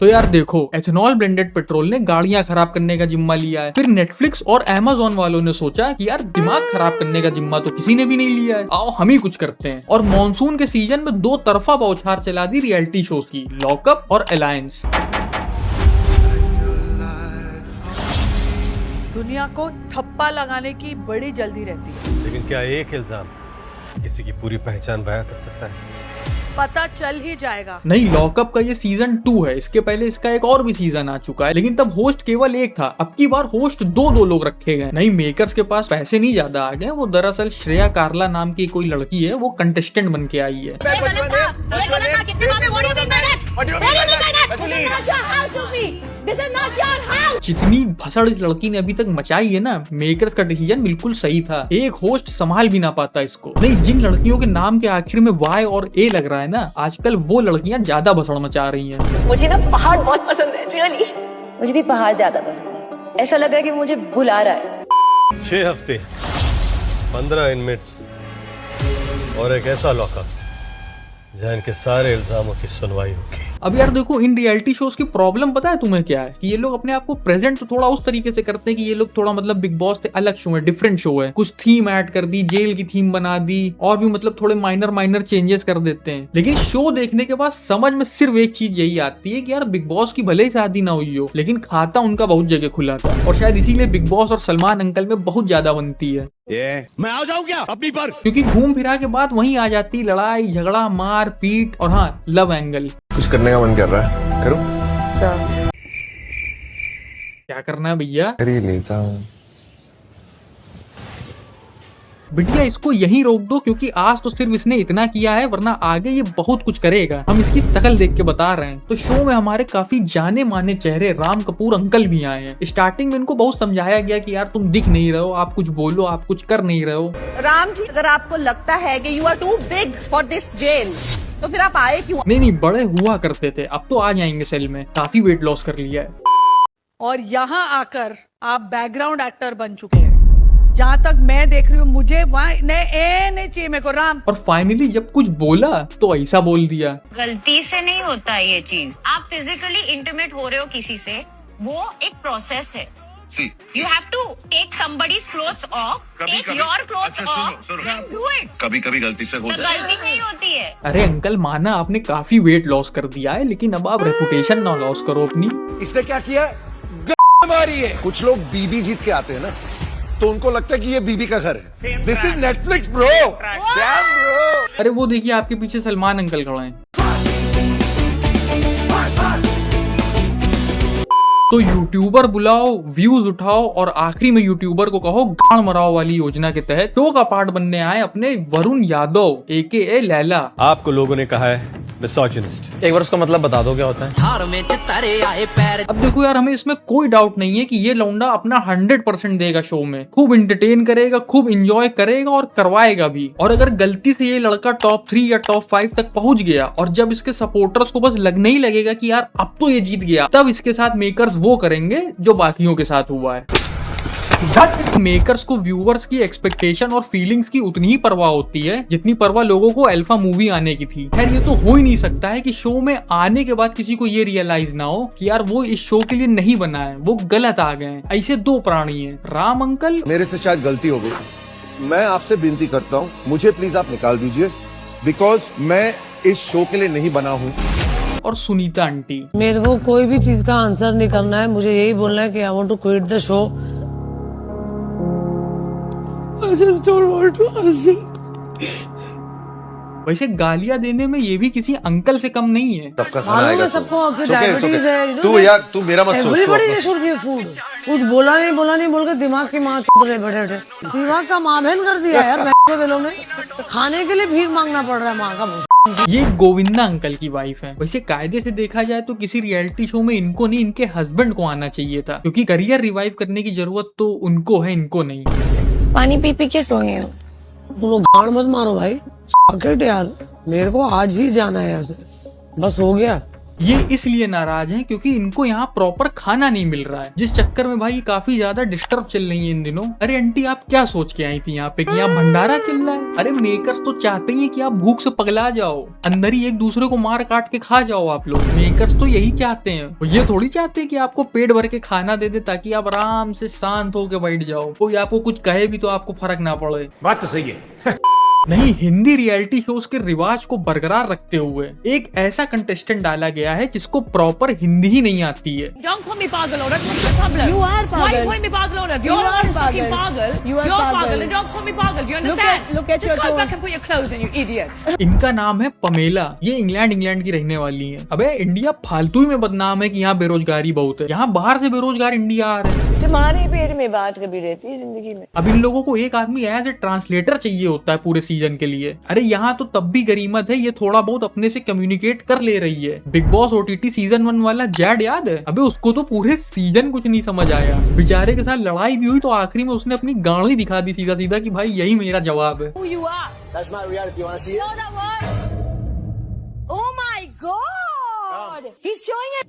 तो यार देखो, एथेनॉल ब्लेंडेड पेट्रोल ने गाड़ियां खराब करने का जिम्मा लिया है। फिर नेटफ्लिक्स और अमेजोन वालों ने सोचा कि यार दिमाग खराब करने का जिम्मा तो किसी ने भी नहीं लिया है, आओ हम ही कुछ करते हैं। और मॉनसून के सीजन में दो तरफा बौछार चला दी रियलिटी शो की, लॉकअप और अलायंस। दुनिया को ठप्पा लगाने की बड़ी जल्दी रहती है, लेकिन क्या एक इल्जाम किसी की पूरी पहचान बयां कर सकता है? पता चल ही जाएगा। नहीं, लॉकअप का ये सीजन 2 है। इसके पहले इसका एक और भी सीजन आ चुका है, लेकिन तब होस्ट केवल एक था। अब की बार होस्ट दो लोग रखे गए। नहीं, मेकर्स के पास पैसे नहीं ज्यादा आ गए। वो दरअसल श्रेया कार्ला नाम की कोई लड़की है, वो कंटेस्टेंट बन के आई है। जितनी भसड़ इस लड़की ने अभी तक मचाई है ना, मेकर्स का डिसीजन बिल्कुल सही था। एक होस्ट संभाल भी ना पाता इसको। नहीं, जिन लड़कियों के नाम के आखिर में वाई और ए लग रहा है ना, आजकल वो लड़कियां ज्यादा भसड़ मचा रही हैं। मुझे ना पहाड़ बहुत पसंद है, रियली। मुझे भी पहाड़ ज्यादा पसंद है। ऐसा लग रहा है कि मुझे बुला रहा है। 6 हफ्ते 15 इनमेट्स और एक ऐसा लॉकअप जहां इनके सारे इल्जामों की सुनवाई होगी। अब यार देखो, इन रियलिटी शोज की प्रॉब्लम पता है तुम्हें क्या है? कि ये लोग अपने आप को प्रेजेंट तो थोड़ा उस तरीके से करते हैं कि ये लोग थोड़ा मतलब बिग बॉस से अलग शो है, डिफरेंट शो है। कुछ थीम ऐड कर दी, जेल की थीम बना दी, और भी मतलब थोड़े माइनर चेंजेस कर देते हैं। लेकिन शो देखने के बाद समझ में सिर्फ एक चीज यही आती है कि यार बिग बॉस की भले ही शादी ना हुई हो, लेकिन खाता उनका बहुत जगह खुला था। और शायद इसीलिए बिग बॉस और सलमान अंकल में बहुत ज्यादा बनती है। मैं आ जाऊं क्या अपनी पर? क्योंकि घूम फिरा के बाद वहीं आ जाती लड़ाई झगड़ा, मार पीट, और हाँ, लव एंगल। कुछ करने का मन कर रहा है, करो। क्या करना है भैया? कर ही लेता हूँ। बिटिया इसको यहीं रोक दो, क्योंकि आज तो सिर्फ इसने इतना किया है, वरना आगे ये बहुत कुछ करेगा। हम इसकी शक्ल देख के बता रहे हैं। तो शो में हमारे काफी जाने माने चेहरे राम कपूर अंकल भी आए हैं। स्टार्टिंग में इनको बहुत समझाया गया कि यार तुम दिख नहीं रहे हो, आप कुछ बोलो, आप कुछ कर नहीं रहे हो। राम जी, अगर आपको लगता है कि you are too big for this jail, तो फिर आप आए क्यों? नहीं, बड़े हुआ करते थे, अब तो आ जाएंगे सेल में। काफी वेट लॉस कर लिया है। और यहाँ आकर आप बैकग्राउंड एक्टर बन चुके हैं। जहाँ तक मैं देख रही हूँ, मुझे वहाँ नहीं चाहिए मेरे को राम। और फाइनली जब कुछ बोला तो ऐसा बोल दिया। गलती से नहीं होता ये चीज। आप फिजिकली इंटीमेट हो रहे हो किसी से, वो एक प्रोसेस है। You have to take somebody's clothes off, take your clothes off and do it. कभी गलती से हो तो गलती नहीं होती है। अरे अंकल, माना आपने काफी वेट लॉस कर दिया है, लेकिन अब आप रेपुटेशन ना लॉस करो अपनी। इसने क्या किया? मारी है। कुछ लोग बीबी जीत के आते हैं ना, तो उनको लगता है कि ये बीबी का घर है। This is Netflix bro. अरे वो देखिए, आपके पीछे सलमान अंकल खड़े हैं। तो यूट्यूबर बुलाओ, व्यूज उठाओ, और आखिरी में यूट्यूबर को कहो गाड़ मराओ वाली योजना के तहत शो का पार्ट बनने आए अपने वरुण यादव AKA लैला। आपको लोगों ने कहा है मिसोजिनिस्ट। एक बार उसका मतलब बता दो क्या होता है? अब देखो यार, हमें इसमें कोई डाउट नहीं है कि ये लौंडा अपना 100% देगा शो में। खूब इंटरटेन करेगा, खूब इंजॉय करेगा और करवाएगा भी। और अगर गलती से ये लड़का टॉप 3 या टॉप 5 तक पहुंच गया, और जब इसके सपोर्टर्स को बस लगने ही लगेगा कि यार अब तो ये जीत गया, तब इसके साथ मेकर्स वो करेंगे जो बाकियों के साथ हुआ है। मेकर्स को व्यूअर्स की एक्सपेक्टेशन और फीलिंग्स की उतनी ही परवाह होती है जितनी परवाह लोगों को अल्फा मूवी आने की थी। खैर, ये तो हो ही नहीं सकता है कि शो में आने के बाद किसी को ये रियलाइज ना हो कि यार वो इस शो के लिए नहीं बना है, वो गलत आ गए हैं। ऐसे दो प्राणी हैं, राम अंकल। मेरे से शायद गलती हो गई। मैं आपसे विनती करता हूँ, मुझे प्लीज आप निकाल दीजिए, बिकॉज मैं इस शो के लिए नहीं बना हूँ। और सुनीता आंटी। मेरे को कोई भी चीज का आंसर नहीं करना है, मुझे यही बोलना है कि I want to quit the show. I just don't want to answer. वैसे गालियां देने में ये भी किसी अंकल से कम नहीं है। सबका खाना मालूम आएगा है सबको कि डायबिटीज है। तू यार, तू मेरा मत सोच। Everybody should give food. कुछ बोला नहीं बोल के दिमाग की माँ चुप रहे बैठे। दिमाग का माँ बहन कर दिया यार को दिलों ने। खाने के लिए भीख मांगना पड़ रहा है माँ का। ये गोविंदा अंकल की वाइफ है। वैसे कायदे से देखा जाए तो किसी रियलिटी शो में इनको नहीं, इनके हस्बैंड को आना चाहिए था, क्योंकि करियर रिवाइव करने की जरूरत तो उनको है, इनको नहीं। पानी पी के सोए हो। तुम गाड़ मत मारो भाई। यार मेरे को आज ही जाना है यहाँ से, बस हो गया। ये इसलिए नाराज हैं क्योंकि इनको यहाँ प्रॉपर खाना नहीं मिल रहा है, जिस चक्कर में भाई काफी ज्यादा डिस्टर्ब चल रही है इन दिनों। अरे आंटी आप क्या सोच के आई थी यहाँ पे कि यहाँ भंडारा चल रहा है? अरे मेकर्स तो चाहते ही कि आप भूख से पगला जाओ, अंदर ही एक दूसरे को मार काट के खा जाओ आप लोग। मेकर्स तो यही चाहते हैं, ये थोड़ी चाहते हैं कि आपको पेट भर के खाना दे दे ताकि आप आराम से शांत होकर बैठ जाओ, कोई आपको कुछ कहे भी तो आपको फर्क ना पड़े। बात तो सही है। नहीं, हिंदी रियलिटी शोज के रिवाज को बरकरार रखते हुए एक ऐसा कंटेस्टेंट डाला गया है जिसको प्रॉपर हिंदी ही नहीं आती है। Don't call me pagal, alright? What's the problem? You are pagal. Why are you calling me pagal, alright? You're the one who's fucking pagal. You are You're pagal. pagal and don't call me pagal. Do you understand? Look at Just your go tone. back and put your clothes on, you idiots. इनका नाम है Pamela, ये England की रहने वाली है। अबे India फालतू में बदनाम है कि यहाँ बेरोजगारी बहुत है, यहाँ बाहर से बेरोजगार इंडिया आ रहे हैं। तुम्हारे पेट में बात कभी रहती है जिंदगी में? अब इन लोगों को एक आदमी एज ए ट्रांसलेटर चाहिए होता है पूरे सीजन के लिए। अरे यहाँ तो तब भी गरीमत है, ये थोड़ा बहुत अपने से कम्युनिकेट कर ले रही है। बिग बॉस OTT सीजन 1 वाला जैड याद है? अबे उसको तो पूरे सीजन कुछ नहीं समझ आया, बेचारे के साथ लड़ाई भी हुई तो आखिरी में उसने अपनी गाड़ी दिखा दी सीधा सीधा कि भाई यही मेरा जवाब है। Who you are? That's my reality. You wanna see Know it? that word? Oh my God! He's showing it.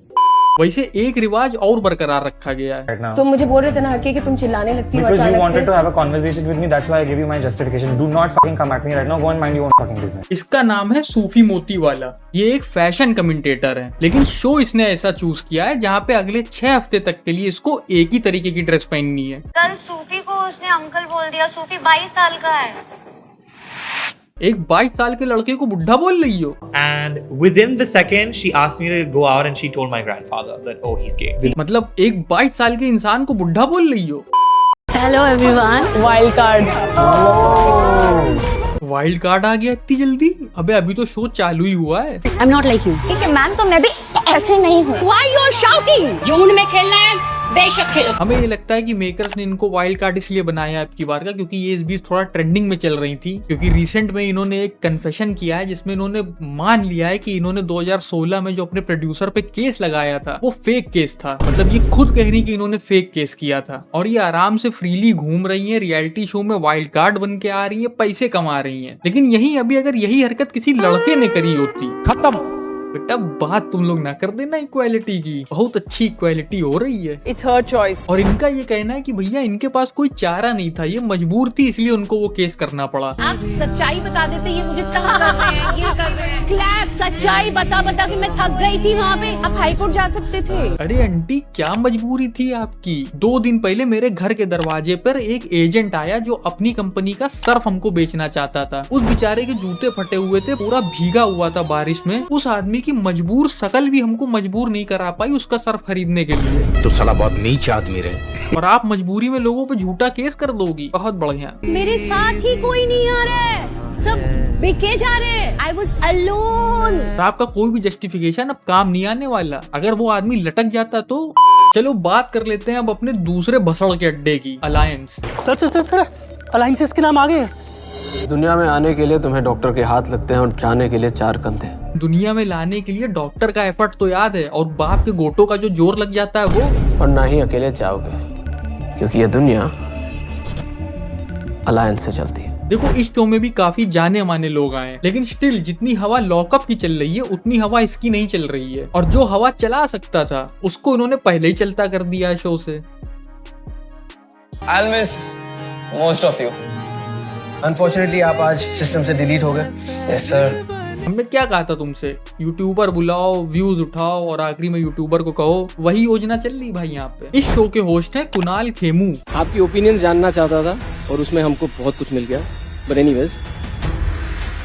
वैसे एक रिवाज और बरकरार रखा गया है। right now. तुम मुझे बोल रहे थे ना हकी कि तुम चिल्लाने लगती हो Because you अचानक wanted से। to have a conversation with me, that's why I gave you my justification. Do not fucking come at me right now. Go and mind your own fucking business. इसका नाम है सूफी मोती वाला। ये एक fashion commentator है, लेकिन शो इसने ऐसा चूज किया है जहाँ पे अगले 6 हफ्ते तक के लिए इसको एक ही तरीके की ड्रेस पहननी है। कल सूफी को उसने अंकल बोल दिया। सूफी 22 साल का है। एक 22 साल के लड़के को बुढ़ा बोल रही हो? And within the second, she asked me to go out and she told my grandfather that, oh, he's gay. मतलब एक 22 साल के इंसान को बुढ़ा बोल रही हो? Hello everyone. Wild card. Wild card आ गया इतनी जल्दी? अबे अभी तो शो चालू ही हुआ है। I am not like you. ठीक है मैम, तो मैं भी ऐसे नहीं हूँ। Why you're shouting? झुंड में खेलना है, बेशक खेलो। हमें ये लगता है कि मेकर्स ने इनको वाइल्ड कार्ड इसलिए बनाया आपकी बार का क्योंकि ये इस बीच थोड़ा ट्रेंडिंग में चल रही थी, क्योंकि रिसेंट में इन्होंने एक कन्फेशन किया है जिसमें इन्होंने मान लिया है कि इन्होंने 2016 में जो अपने प्रोड्यूसर पे केस लगाया था वो फेक केस था। मतलब ये खुद कह रही कि इन्होंने फेक केस किया था और ये आराम से फ्रीली घूम रही है, रियलिटी शो में वाइल्ड कार्ड बन के आ रही है, पैसे कमा रही है। लेकिन यही अभी अगर यही हरकत किसी लड़के ने करी होती, खत्म। बेटा बात तुम लोग ना कर देना इक्वालिटी की, बहुत अच्छी इक्वालिटी हो रही है। It's her choice. और इनका ये कहना है कि भैया इनके पास कोई चारा नहीं था, ये मजबूर थी इसलिए उनको वो केस करना पड़ा। आप सच्चाई बता देते, ये मुझे तंग कर रहे हैं, ये कर रहे हैं। क्लैप, सच्चाई बता बता कि मैं थक गई थी वहाँ पे। आप हाई कोर्ट जा सकते थे। अरे आंटी क्या मजबूरी थी आपकी? 2 दिन पहले मेरे घर के दरवाजे पर एक एजेंट आया जो अपनी कंपनी का सर्फ हमको बेचना चाहता था। उस बेचारे के जूते फटे हुए थे, पूरा भीगा हुआ था बारिश में। उस आदमी की मजबूर शकल भी हमको मजबूर नहीं करा पाई उसका सर्फ खरीदने के लिए। तो साला बहुत नीच आदमी रहे। और आप मजबूरी में लोगों पे झूठा केस कर दोगी? बहुत बढ़िया। मेरे साथ ही कोई नहीं आ रहा है, सब बिके जा रहे हैं। I was alone. तो आपका कोई भी जस्टिफिकेशन अब काम नहीं आने वाला। अगर वो आदमी लटक जाता तो। चलो बात कर लेते हैं अब अपने दूसरे भसड़ के अड्डे की, अलायंस। सर अलायंसेस के नाम आ गए। दुनिया में आने के लिए तुम्हें डॉक्टर के हाथ लगते हैं और जाने के लिए 4 कंधे। दुनिया में लाने के लिए डॉक्टर का एफर्ट तो याद है, और बाप के गोटों का जो जोर लग जाता है वो। और ना ही अकेले जाओगे, क्योंकि ये दुनिया अलायंस से चलती है। देखो इस शो में भी काफी जाने माने लोग आए, लेकिन स्टिल जितनी हवा लॉकअप की चल रही है उतनी हवा इसकी नहीं चल रही है। और जो हवा चला सकता था उसको इन्होंने पहले ही चलता कर दिया है शो से। I'll miss most of you. Unfortunately, आप आज सिस्टम से डिलीट हो गए। Yes sir. हमने क्या कहा था तुमसे? यूट्यूबर बुलाओ, व्यूज उठाओ और आखिरी में यूट्यूबर को कहो, वही योजना चल रही भाई यहाँ पे। इस शो के होस्ट हैं कुणाल खेमू। आपकी ओपिनियन जानना चाहता था और उसमें हमको बहुत कुछ मिल गया। बट एनीवेज,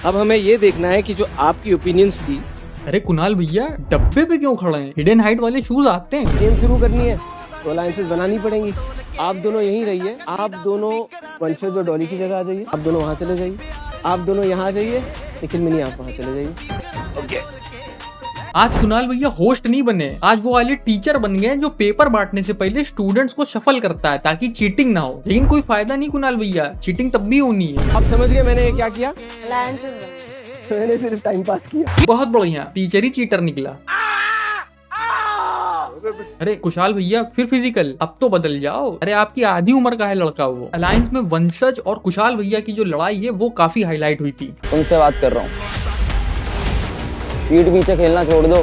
अब हमें ये देखना है कि जो आपकी ओपिनियंस थी। अरे कुणाल भैया डब्बे पे क्यों खड़े हैं? हिडन हाइट वाले शूज आते हैं। गेम शुरू करनी है तो अलायंसेस बनानी पड़ेंगी। आप दोनों यहीं रहिए, आप दोनों वंशज और डॉली की जगह आ जाइए, आप दोनों वहाँ चले जाइए, आप दोनों यहाँ आ जाइए, लेकिन मिनी आप वहाँ चले जाइए। Okay. आज कुणाल भैया होस्ट नहीं बने, आज वो वाले टीचर बन गए जो पेपर बांटने से पहले स्टूडेंट्स को शफल करता है ताकि चीटिंग ना हो। लेकिन कोई फायदा नहीं कुणाल भैया, चीटिंग तब भी होनी है। आप समझ गए मैंने क्या किया? अलायंसेस मैंने सिर्फ टाइम पास किया। बहुत बढ़िया, टीचर ही चीटर निकला। अरे कुशाल भैया फिर फिजिकल, अब तो बदल जाओ। अरे आपकी आधी उम्र का है लड़का वो। अलायंस में वंशज और कुशाल भैया की जो लड़ाई है वो काफी हाईलाइट हुई थी। तुमसे बात कर रहा हूँ। पीठ पीछे खेलना छोड़ दो।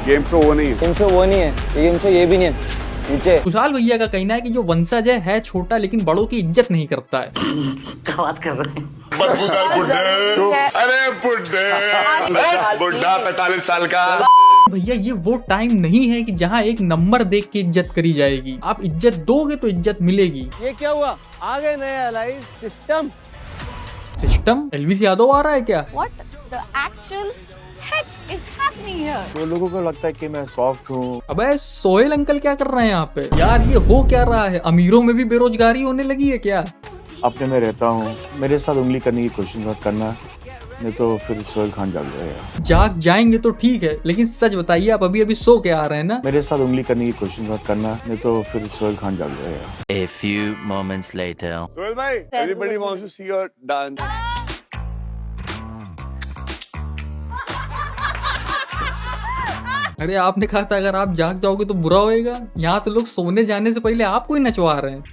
गेम शो वो नहीं है। गेम शो वो नहीं है, ये गेम शो ये भी नहीं है। नीचे खुशहाल भैया का कहना है कि जो वंशज है छोटा लेकिन बड़ों की इज्जत नहीं करता है। क्या बात कर रहे हैं? अरे बुढ़ा 45 साल का। भैया ये वो टाइम नहीं है कि जहाँ एक नंबर देख के इज्जत करी जाएगी। आप इज्जत दोगे तो इज्जत मिलेगी। ये क्या हुआ? आ गए नया अलाइज सिस्टम एलविस यादव आ रहा है क्या? What the actual heck is happening here? वो लोगों को लगता है कि मैं सॉफ्ट हूँ। अबे सोहेल अंकल क्या कर रहे हैं यहाँ पे? यार ये हो क्या रहा है? अमीरों में भी बेरोजगारी होने लगी है क्या? अपने में रहता हूँ, मेरे साथ उंगली करने की कोशिश मत करना, नहीं तो फिर सोहेल खान जाग जाएगा। जाग जाएंगे तो ठीक है, लेकिन सच बताइए आप अभी अभी सो के आ रहे हैं ना? मेरे साथ उंगली करने की कोशिश मत करना, नहीं तो फिर सोहेल खान जाग जाएगा। A few moments later. Sohail भाई, everybody wants to see your dance. अरे आपने कहा था अगर आप जाग जाओगे तो बुरा होएगा। यहाँ तो लोग सोने जाने से पहले आपको ही नचवा रहे हैं।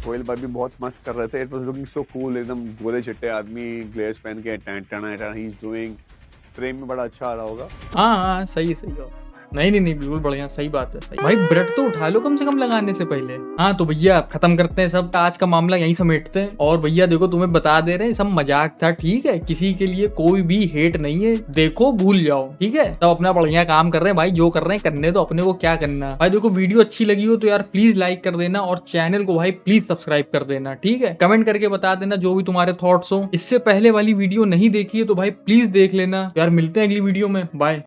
सोहेल भाई भी बहुत मस्त कर रहे थे। It was looking so cool, एकदम गोले चिट्टे आदमी, ग्लेव्स पहन के ही इज डूइंग, फ्रेम में बड़ा अच्छा आ रहा होगा। हाँ सही हो। नहीं बिल्कुल बढ़िया, सही बात है। सही भाई, ब्रेड तो उठा लो कम से कम लगाने से पहले। हाँ तो भैया खत्म करते हैं सब, आज का मामला यहीं समेटते हैं। और भैया देखो तुम्हें बता दे रहे हैं, सब मजाक था, ठीक है? किसी के लिए कोई भी हेट नहीं है, देखो भूल जाओ, ठीक है? तब अपना बढ़िया काम कर रहे हैं भाई, जो कर रहे हैं करने दो, अपने को क्या करना भाई। देखो वीडियो अच्छी लगी हो तो यार प्लीज लाइक कर देना और चैनल को भाई प्लीज सब्सक्राइब कर देना, ठीक है? कमेंट करके बता देना जो भी तुम्हारे थॉट्स हो। इससे पहले वाली वीडियो नहीं देखी है तो भाई प्लीज देख लेना यार। मिलते हैं अगली वीडियो में, बाय।